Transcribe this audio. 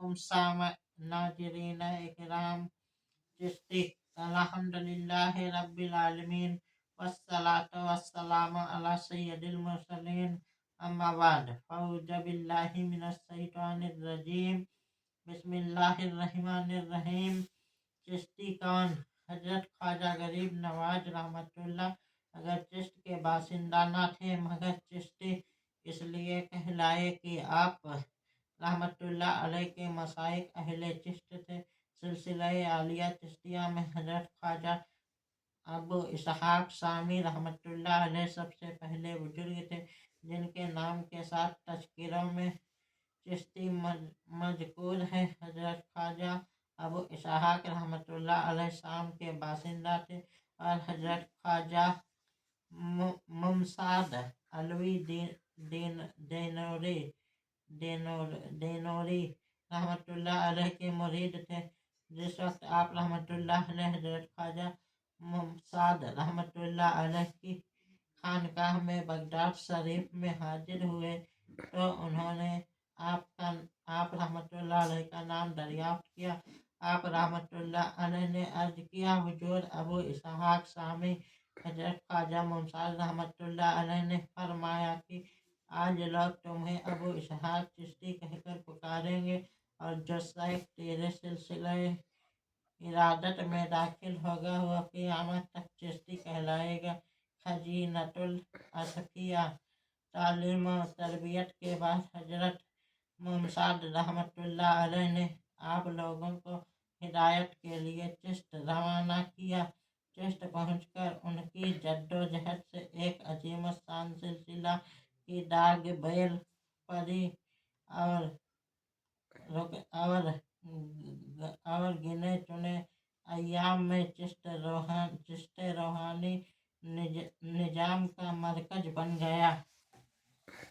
अलैकुम साम नाजरीन इकराम चिश्ती अल्हम्दुलिल्लाहि रब्बिल आलमीन वस्सलातु वस्सलामु अला सय्यिदिल मुरसलीन अम्मा बाद फ़अऊज़ु बिल्लाहि मिनश शैतानिर रजीम बिस्मिल्लाहिर रहमानिर रहीम। चिश्ती कौन? हजरत ख्वाजा गरीब नवाज रहमतुल्लाह अगर चिश्त के बासिंदा न थे मगर चिश्ती इसलिए कहलाए कि आप रहमतुल्लाह अलैह के मसाइक अहले चिश्त थे। सिलसिला आलिया चिश्तिया में हजरत ख्वाजा अबू इसहाक सामी रहमतुल्लाह अलैह सबसे पहले बुजुर्ग थे जिनके नाम के साथ तज़किरों में चिश्ती मज़कूर है। हजरत ख्वाजा अबू इसहाक रहमतुल्लाह अलैह शाम के बासिंदा थे और हजरत ख्वाजा मुमसाद अलवी देनोरी रहमतुल्लाह अलैह के मुरीद थे। जिस वक्त आप रहमतुल्लाह अलैह हजरत ख्वाजा मुमसाद रहमतुल्लाह अलैह की खानकाह में बगदाद शरीफ में हाजिर हुए तो उन्होंने आप रहमतुल्लाह अलैह का नाम दरियाफ्त किया। आप रहमतुल्लाह अलैह ने अर्ज किया, हुजूर अबू इसहाक सामी। हजरत ख्वाजा मुमसाद रहमतुल्लाह अलैह ने फरमाया कि आज लोग तुम्हें अबू इसहाक चिश्ती कहकर पुकारेंगे और जो शैख तेरे सिलसिला इरादत में दाखिल होगा वह क़यामत तक चिश्ती कहलाएगा। खजीनतुल अतफिया। तालीम और तरबियत के बाद हजरत मुमसाद रहमतुल्लाह अलैह ने आप लोगों को हिदायत के लिए चिश्त रवाना किया। चिश्त पहुंचकर उनकी जद्दोजहद से एक अजीम शान सिलसिला की दाग बैल पड़ी और गिने चुने अय्याम में चिश्ते रूहानी निजाम का मरकज बन गया।